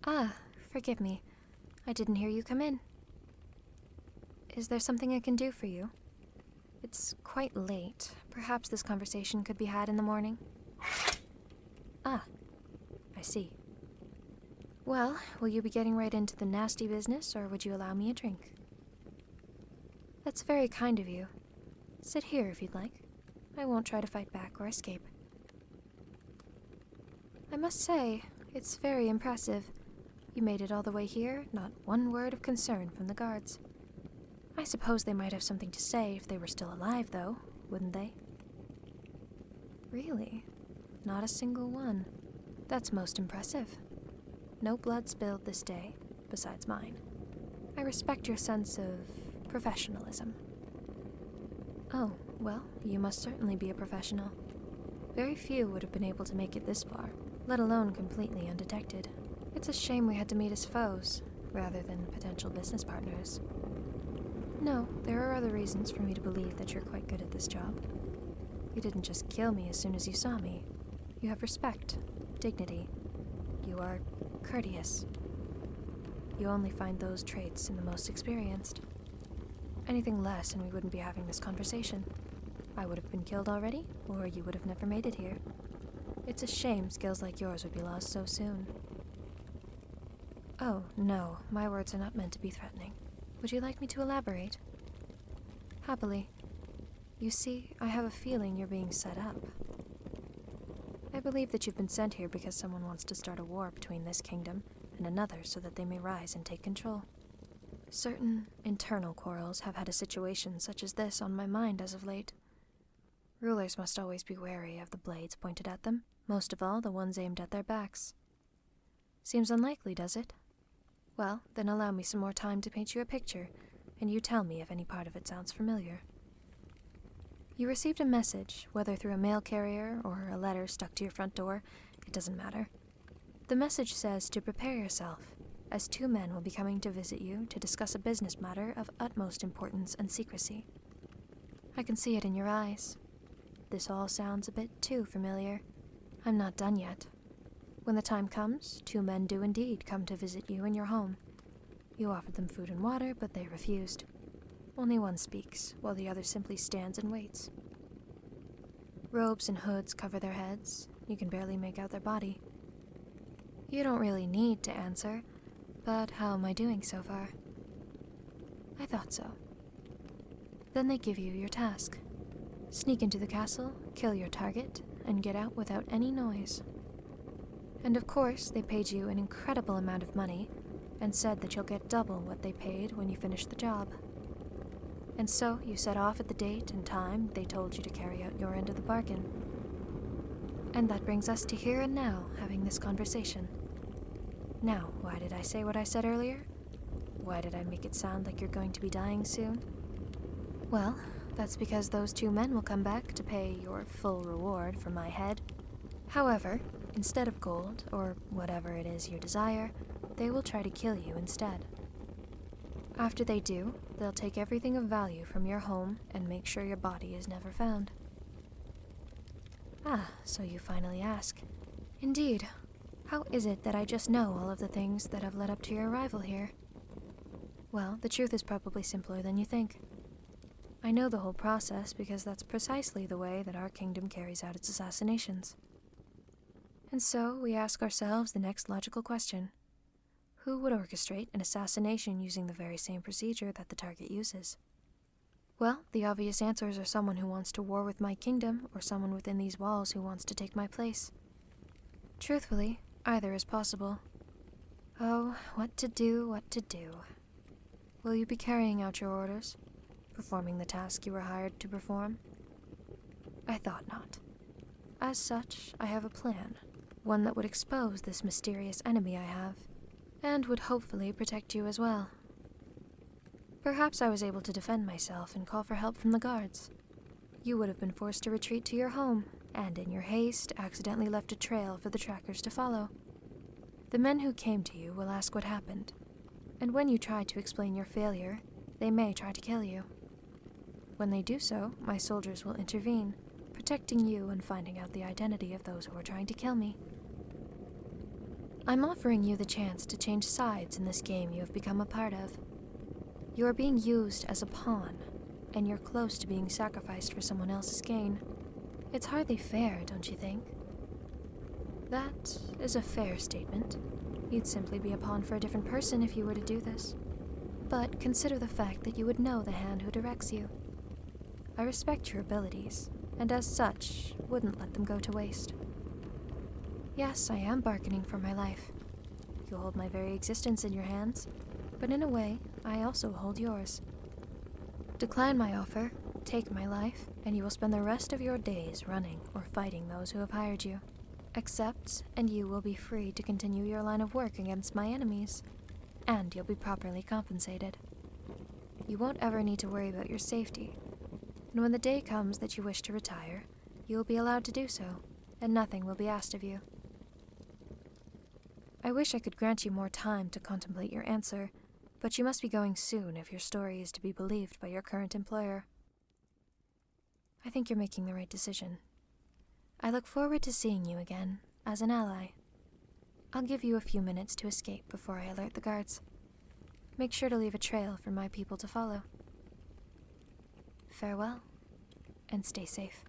Ah, forgive me. I didn't hear you come in. Is there something I can do for you? It's quite late. Perhaps this conversation could be had in the morning. Ah, I see. Well, will you be getting right into the nasty business, or would you allow me a drink? That's very kind of you. Sit here if you'd like. I won't try to fight back or escape. I must say, it's very impressive. You made it all the way here, not one word of concern from the guards. I suppose they might have something to say if they were still alive, though, wouldn't they? Really? Not a single one. That's most impressive. No blood spilled this day, besides mine. I respect your sense of professionalism. Oh, well, you must certainly be a professional. Very few would have been able to make it this far, let alone completely undetected. It's a shame we had to meet as foes, rather than potential business partners. No, there are other reasons for me to believe that you're quite good at this job. You didn't just kill me as soon as you saw me. You have respect, dignity. You are courteous. You only find those traits in the most experienced. Anything less and we wouldn't be having this conversation. I would have been killed already, or you would have never made it here. It's a shame skills like yours would be lost so soon. Oh, no, my words are not meant to be threatening. Would you like me to elaborate? Happily. You see, I have a feeling you're being set up. I believe that you've been sent here because someone wants to start a war between this kingdom and another so that they may rise and take control. Certain internal quarrels have had a situation such as this on my mind as of late. Rulers must always be wary of the blades pointed at them, most of all the ones aimed at their backs. Seems unlikely, does it? Well, then allow me some more time to paint you a picture, and you tell me if any part of it sounds familiar. You received a message, whether through a mail carrier or a letter stuck to your front door, it doesn't matter. The message says to prepare yourself, as two men will be coming to visit you to discuss a business matter of utmost importance and secrecy. I can see it in your eyes. This all sounds a bit too familiar. I'm not done yet. When the time comes, two men do indeed come to visit you in your home. You offered them food and water, but they refused. Only one speaks, while the other simply stands and waits. Robes and hoods cover their heads. You can barely make out their body. You don't really need to answer, but how am I doing so far? I thought so. Then they give you your task. Sneak into the castle, kill your target, and get out without any noise. And of course, they paid you an incredible amount of money, and said that you'll get double what they paid when you finish the job. And so you set off at the date and time they told you to carry out your end of the bargain. And that brings us to here and now, having this conversation. Now, why did I say what I said earlier? Why did I make it sound like you're going to be dying soon? Well, that's because those two men will come back to pay your full reward for my head. However, instead of gold, or whatever it is you desire, they will try to kill you instead. After they do, they'll take everything of value from your home and make sure your body is never found. Ah, so you finally ask. Indeed. How is it that I just know all of the things that have led up to your arrival here? Well, the truth is probably simpler than you think. I know the whole process because that's precisely the way that our kingdom carries out its assassinations. And so we ask ourselves the next logical question. Who would orchestrate an assassination using the very same procedure that the target uses? Well, the obvious answers are someone who wants to war with my kingdom or someone within these walls who wants to take my place. Truthfully, either is possible. Oh, what to do, what to do. Will you be carrying out your orders? Performing the task you were hired to perform? I thought not. As such, I have a plan. One that would expose this mysterious enemy I have, and would hopefully protect you as well. Perhaps I was able to defend myself and call for help from the guards. You would have been forced to retreat to your home, and in your haste, accidentally left a trail for the trackers to follow. The men who came to you will ask what happened, and when you try to explain your failure, they may try to kill you. When they do so, my soldiers will intervene, protecting you and finding out the identity of those who are trying to kill me. I'm offering you the chance to change sides in this game you have become a part of. You are being used as a pawn, and you're close to being sacrificed for someone else's gain. It's hardly fair, don't you think? That is a fair statement. You'd simply be a pawn for a different person if you were to do this. But consider the fact that you would know the hand who directs you. I respect your abilities, and as such, wouldn't let them go to waste. Yes, I am bargaining for my life. You hold my very existence in your hands, but in a way, I also hold yours. Decline my offer, take my life, and you will spend the rest of your days running or fighting those who have hired you. Accept, and you will be free to continue your line of work against my enemies, and you'll be properly compensated. You won't ever need to worry about your safety, and when the day comes that you wish to retire, you will be allowed to do so, and nothing will be asked of you. I wish I could grant you more time to contemplate your answer, but you must be going soon if your story is to be believed by your current employer. I think you're making the right decision. I look forward to seeing you again, as an ally. I'll give you a few minutes to escape before I alert the guards. Make sure to leave a trail for my people to follow. Farewell, and stay safe.